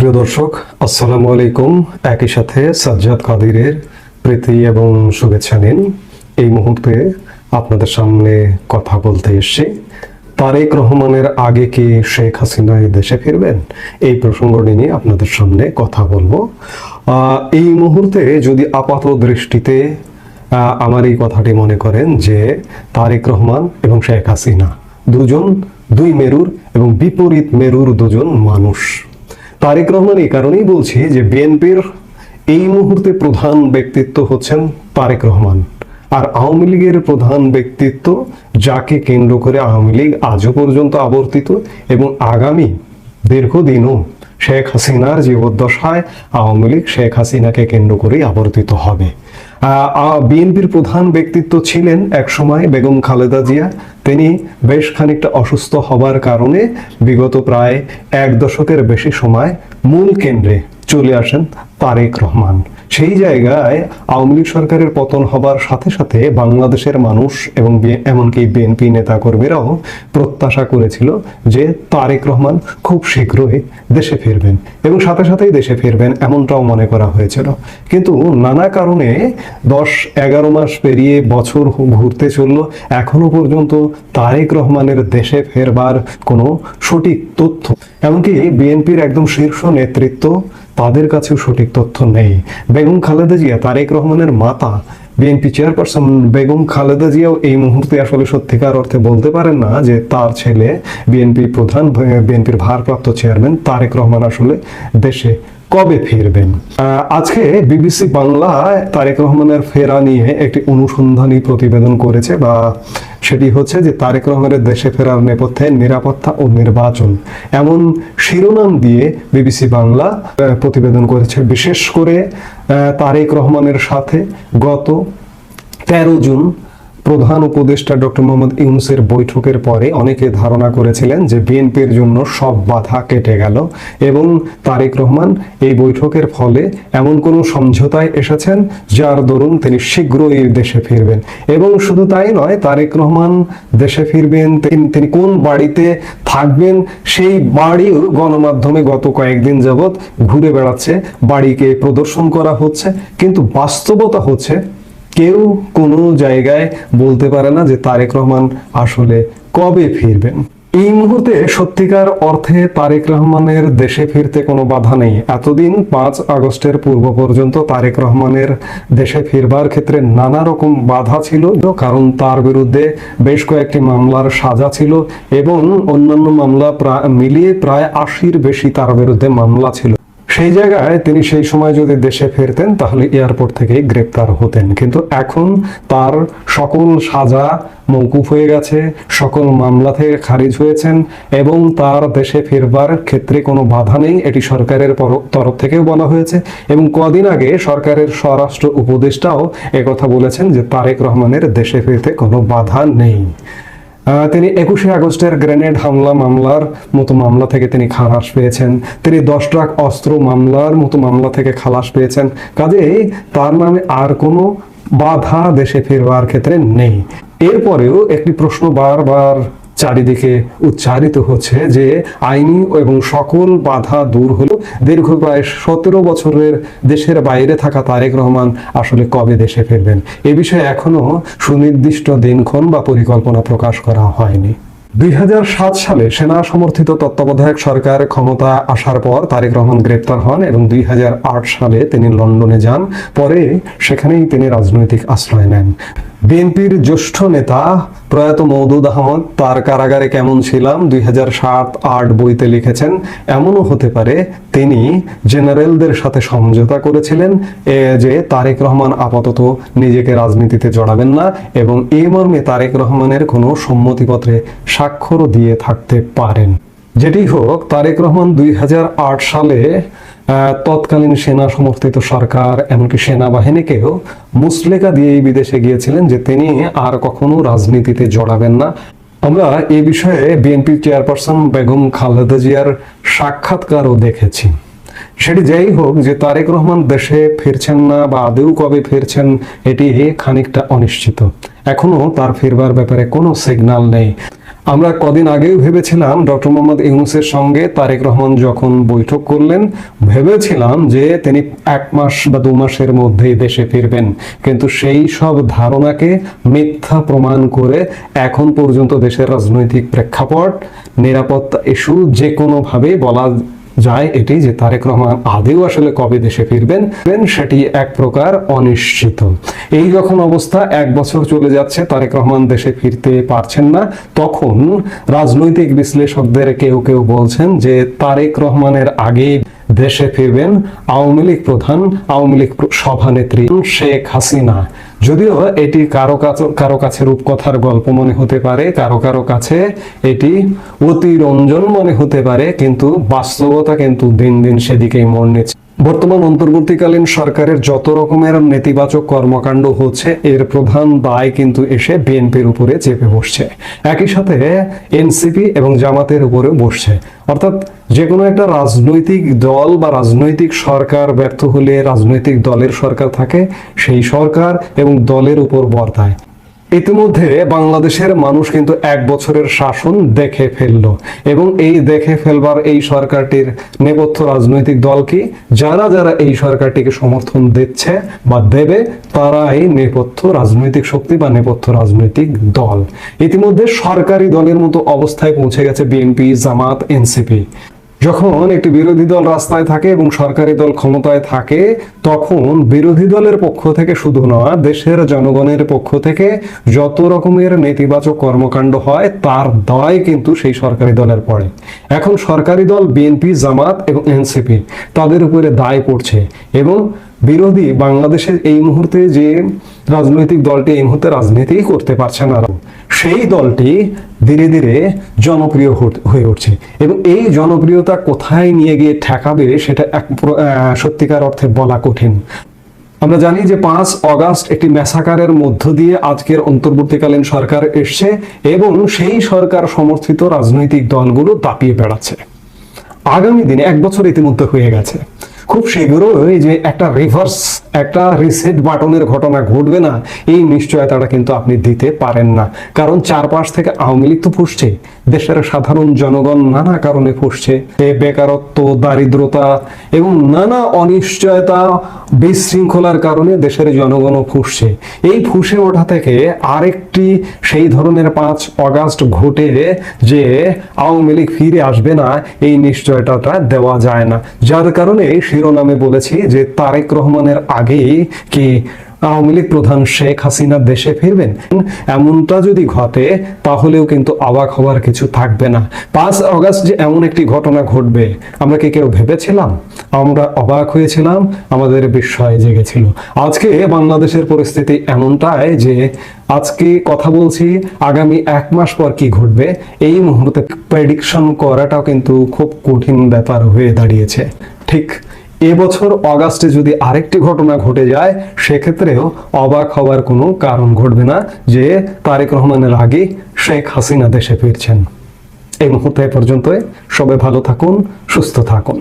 প্রিয় দর্শক, আসসালামু আলাইকুম। একই সাথে সাজ্জাদ কাদিরের প্রীতি এবং শুভেচ্ছা নিন। এই মুহূর্তে আপনাদের সামনে কথা বলতে এসেছি। তারেক রহমানের আগে কি শেখ হাসিনা দেশে ফিরবেন, এই প্রসঙ্গটি নিয়ে আপনাদের সামনে কথা বলবো। এই মুহূর্তে যদি আপাত দৃষ্টিতে আমার এই কথাটি মনে করেন যে তারেক রহমান এবং শেখ হাসিনা দুই মেরুর এবং বিপরীত মেরুর দুজন মানুষ। তারেক রহমান এই কারণেই বলছি যে বিএনপির এই মুহূর্তে প্রধান ব্যক্তিত্ব হচ্ছেন তারেক রহমান, আর আওয়ামী লীগের প্রধান ব্যক্তিত্ব যাকে কেন্দ্র করে আওয়ামী লীগ আজও পর্যন্ত আবর্তিত এবং আগামী দীর্ঘদিনও শেখ হাসিনার জীবদ্দশায় আওয়ামী লীগ শেখ হাসিনাকে কেন্দ্র করেই আবর্তিত হবে। বিএনপির প্রধান ব্যক্তিত্ব ছিলেন একসময় বেগম খালেদা জিয়া। তিনি বেশ খানিকটা অসুস্থ হবার কারণে বিগত প্রায় এক দশকের বেশি সময় মূল কেন্দ্রে চলে আসেন তারেক রহমান। সেই জায়গায় আওয়ামী লীগ সরকারের পতন হবার সাথে সাথে বাংলাদেশের মানুষ এবং এমনকি বিএনপি নেতাকর্মীরাও প্রত্যাশা করেছিল যে তারেক রহমান খুব শীঘ্রই দেশে ফিরবেন এবং সাথে সাথেই দেশে ফিরবেন, এমনটাও মনে করা হয়েছিল। কিন্তু নানা কারণে 10-11 মাস পেরিয়ে বছর ঘুরতে চলল, এখনো পর্যন্ত তারেক রহমানের দেশে ফেরবার কোনো সঠিক তথ্য, এমনকি বিএনপির একদম শীর্ষ নেতৃত্ব তাদের কাছেও সঠিক তথ্য নেই। বেগম খালেদা জিয়া, তারেক রহমানের মাতা, BNP chairperson Begum Khaleda Xiao এই মুহূর্তে আসলে সত্যিকার অর্থে বলতে পারেন না যে তার ছেলে বিএনপির ভারপ্রাপ্ত চেয়ারম্যান তারেক রহমান আসলে দেশে কবে ফিরবেন। আজকে বিবিসি বাংলায় তারেক রহমানের ফেরা নিয়ে একটি অনুসন্ধানী প্রতিবেদন করেছে, বা সেটি হচ্ছে যে তারেক রহমানের দেশে ফেরার নেপথ্যে নিরাপত্তা ও নির্বাচন, এমন শিরোনাম দিয়ে বিবিসি বাংলা প্রতিবেদন করেছে। বিশেষ করে তারেক রহমানের সাথে গত 13 জুন প্রধান উপদেষ্টা ডক্টর মোহাম্মদ ইউনূসের বৈঠকের পরে অনেকে ধারণা করেছিলেন যে বিএনপির জন্য সব বাধা কেটে গেল এবং তারেক রহমান এই বৈঠকের ফলে এমন কোনো সমঝোতায় এসেছেন যার দরুন তিনি শীঘ্রই দেশে ফিরবেন। এবং শুধু তাই নয়, তারেক রহমান দেশে ফিরবেন, তিনি কোন বাড়িতে থাকবেন সেই বাড়িও গণমাধ্যমে গত কয়েকদিন যাবৎ ঘুরে বেড়াচ্ছে, বাড়িকে প্রদর্শন করা হচ্ছে, কিন্তু বাস্তবতা হচ্ছে কেউ কোনো জায়গায় বলতে পারে না যে তারেক রহমান আসলে কবে ফিরবেন। এই মুহূর্তে সত্যিকার অর্থে তারেক রহমানের দেশে ফিরতে কোনো বাধা নেই। এতদিন 5 আগস্টের পূর্ব পর্যন্ত তারেক রহমানের দেশে ফিরবার ক্ষেত্রে নানা রকম বাধা ছিল, কারণ তার বিরুদ্ধে বেশ কয়েকটি মামলার সাজা ছিল এবং অন্যান্য মামলা মিলিয়ে প্রায় 80-র বেশি তার বিরুদ্ধে মামলা ছিল। সেই জায়গায় তিনি সেই সময় যদি দেশে ফিরতেন তাহলে এয়ারপোর্ট থেকে গ্রেপ্তার হতেন, কিন্তু এখন তার সকল সাজা মওকুফ হয়ে গেছে, সকল মামলা থেকে খারিজ হয়েছেন এবং তার দেশে ফিরবার ক্ষেত্রে কোনো বাধা নেই, এটি সরকারের তরফ থেকেও বলা হয়েছে। এবং কদিন আগে সরকারের স্বরাষ্ট্র উপদেষ্টাও একথা বলেছেন যে তারেক রহমানের দেশে ফিরতে কোনো বাধা নেই। তিনি 21শে আগস্টের গ্রেনেড হামলা মামলার মতো মামলা থেকে তিনি খালাস পেয়েছেন, তিনি 10 ট্রাক অস্ত্র মামলার মতো মামলা থেকে খালাস পেয়েছেন। কাজেই তার নামে আর কোনো বাধা দেশে ফিরবার ক্ষেত্রে নেই। এরপরেও একটি প্রশ্ন বারবার চারিদিকে উচ্চারিত হচ্ছে যে আইনি এবং সকল বাধা দূর হলো দীর্ঘ প্রায় 17 বছরের দেশের বাইরে থাকা তারেক রহমান আসলে কবে দেশে ফিরবেন, এ বিষয়ে এখনো সুনির্দিষ্ট দিনক্ষণ বা পরিকল্পনা প্রকাশ করা হয়নি। 2007 সালে সেনা সমর্থিত তত্ত্বাবধায়ক সরকার ক্ষমতা আসার পর তারেক রহমান গ্রেপ্তার হন এবং 2008 সালে তিনি লন্ডনে যান। পরে সেখানেই তিনি রাজনৈতিক আশ্রয় নেন। বিএনপির জ্যেষ্ঠ নেতা প্রয়াত মওদুদ আহমদ তার কারাগারে কেমন ছিলাম 2007-08 বইতে লিখেছেন, এমনও হতে পারে তিনি জেনারেলদের সাথে সমঝোতা করেছিলেন যে তারেক রহমান আপাতত নিজেকে রাজনীতিতে জড়াবেন না এবং এই মর্মে তারেক রহমানের কোনো সম্মতিপত্রে স্বাক্ষর দিয়ে থাকতে পারেন। যেটি হোক, তারেক রহমান 2008 সালে তৎকালীন সেনা সমর্থিত সরকার এমনকি সেনাবাহিনীকেও মুচলেকা দিয়েই বিদেশে গিয়েছিলেন যে তিনি আর কখনো রাজনীতিতে জড়াবেন না। আমরা এই বিষয়ে বিএনপি চেয়ারপারসন বেগম খালেদা জিয়ার সাক্ষাৎকারও দেখেছি। সেটি যাই হোক, যে তারেক রহমান দেশে ফিরছেন না বা আদৌ কবে ফিরছেন এটি খানিকটা অনিশ্চিত। এখনো তার ফিরবার ব্যাপারে কোনো সিগন্যাল নেই। আমরা কদিন আগেও ভেবেছিলাম ডক্টর মোহাম্মদ ইউনূসের সঙ্গে তারেক রহমান যখন বৈঠক করলেন, ভেবেছিলাম যে তিনি 1 মাস বা 2 মাসের মধ্যেই দেশে ফিরবেন, কিন্তু সেই সব ধারণাকে মিথ্যা প্রমাণ করে এখন পর্যন্ত দেশের রাজনৈতিক প্রেক্ষাপট, নিরাপত্তা ইস্যু যে কোনোভাবেই বলা যায় এটি যে তারেক রহমান আদেও আসলে কবে দেশে ফিরবেন সেটি এক প্রকার অনিশ্চিত। এই যখন অবস্থা, 1 বছর চলে যাচ্ছে, তারেক রহমান দেশে ফিরতে পারছেন না, তখন রাজনৈতিক বিশ্লেষকদের কেউ কেউ বলছেন যে তারেক রহমানের আগে দেশে ফিরবেন আওয়ামী লীগ প্রধান, আওয়ামী লীগ সভানেত্রী শেখ হাসিনা। যদিও এটি কারো কাছে রূপকথার গল্প মনে হতে পারে, কারো কাছে এটি অতিরঞ্জন মনে হতে পারে, কিন্তু বাস্তবতা কিন্তু দিন দিন সেদিকেই মোড় নিচ্ছে। বর্তমান অন্তর্বর্তীকালীন সরকারের যত রকমের নেতিবাচক কর্মকাণ্ড হচ্ছে, এর প্রধান দায় কিন্তু এসে বিএনপির উপরে চেপে বসছে, একই সাথে এনসিপি এবং জামাতের উপরেও বসছে। অর্থাৎ যে কোনো একটা রাজনৈতিক দল বা রাজনৈতিক সরকার ব্যর্থ হলে রাজনৈতিক দলের সরকার থাকে, সেই সরকার এবং দলের উপর বর্তায়। ইতিমধ্যে বাংলাদেশের মানুষ কিন্তু 1 বছরের শাসন দেখে ফেলল, এবং এই দেখে ফেলবার এই সরকারটির নেপথ্য রাজনৈতিক দল কি, যারা যারা এই সরকারটিকে সমর্থন দিচ্ছে বা দেবে তারাই নেপথ্য রাজনৈতিক শক্তি বা নেপথ্য রাজনৈতিক দল। ইতিমধ্যে সরকারি দলের মতো অবস্থায় পৌঁছে গেছে বিএনপি, জামাত, এনসিপি। যখন একটি বিরোধী দল রাস্তায় থাকে এবং সরকারি দল ক্ষমতায় থাকে, তখন বিরোধী দলের পক্ষ থেকে শুধু নয়, দেশের জনগণের পক্ষ থেকে যত রকমের নেতিবাচক কর্মকাণ্ড হয় তার দায় কিন্তু সেই সরকারি দলের পড়ে। এখন সরকারি দল বিএনপি, জামাত এবং এনসিপি তাদের উপরে দায় পড়ছে, এবং বিরোধী বাংলাদেশের এই মুহূর্তে যে রাজনৈতিক দলটি এই মুহূর্তে রাজনীতি করতে পারছে না, সেই দলটি ধীরে ধীরে জনপ্রিয় হয়ে উঠছে, এবং এই জনপ্রিয়তা কোথায় নিয়ে গিয়ে ঠেকাবে সেটা সত্যিকার অর্থে বলা কঠিন। আমরা জানি যে 5 অগাস্ট একটি ম্যাসাকারের মধ্য দিয়ে আজকের অন্তর্বর্তীকালীন সরকার এসছে, এবং সেই সরকার সমর্থিত রাজনৈতিক দলগুলো দাপিয়ে বেড়াচ্ছে। আগামী দিনে 1 বছর ইতিমধ্যে হয়ে গেছে, খুব শীঘ্রই যে একটা রিসেট বাটনের ঘটনা ঘটবে না, এই নিশ্চয়তাটা কিন্তু আপনি দিতে পারেন না। কারণ চারপাশ থেকে আওয়ামী লীগ তো ফুসছে, দেশের সাধারণ জনগণ নানা কারণে ফুসছে, বেকারত্ব, দারিদ্রতা এবং নানা অনিশ্চয়তা, বিশৃঙ্খলার কারণে দেশের জনগণও ফুসছে। এই ফুসে ওঠা থেকে আরেকটি সেই ধরনের 5 অগাস্ট ঘটে যে আওয়ামী লীগ ফিরে আসবে না, এই নিশ্চয়তাটা দেওয়া যায় না। যার কারণে শিরোনামে বলেছি যে তারেক রহমানের আগে কি আওয়ামী লীগ প্রধান শেখ হাসিনা দেশে ফিরবেন। এমনটা যদি ঘটে তাহলেও কিন্তু অবাক হওয়ার কিছু থাকবে না। 5 অগাস্ট যে এমন একটি ঘটনা ঘটবে আমরা কি কেউ ভেবেছিলাম? আমরা অবাক হয়েছিলাম, আমাদের বিস্ময় জেগেছিল। আজকে বাংলাদেশের পরিস্থিতি এমনটাই যে আজকে কথা বলছি, আগামী 1 মাস পর কি ঘটবে এই মুহূর্তে প্রেডিকশন করাটাও কিন্তু খুব কঠিন ব্যাপার হয়ে দাঁড়িয়েছে। ঠিক এবছর অগাস্টে যদি আরেকটি ঘটনা ঘটে যায়, সেক্ষেত্রেও অবাক হওয়ার কোনো কারণ ঘটবে না যে তারেক রহমানের আগে শেখ হাসিনা দেশে ফিরছেন। এই মুহূর্তে পর্যন্তই, সবাই ভালো থাকুন, সুস্থ থাকুন।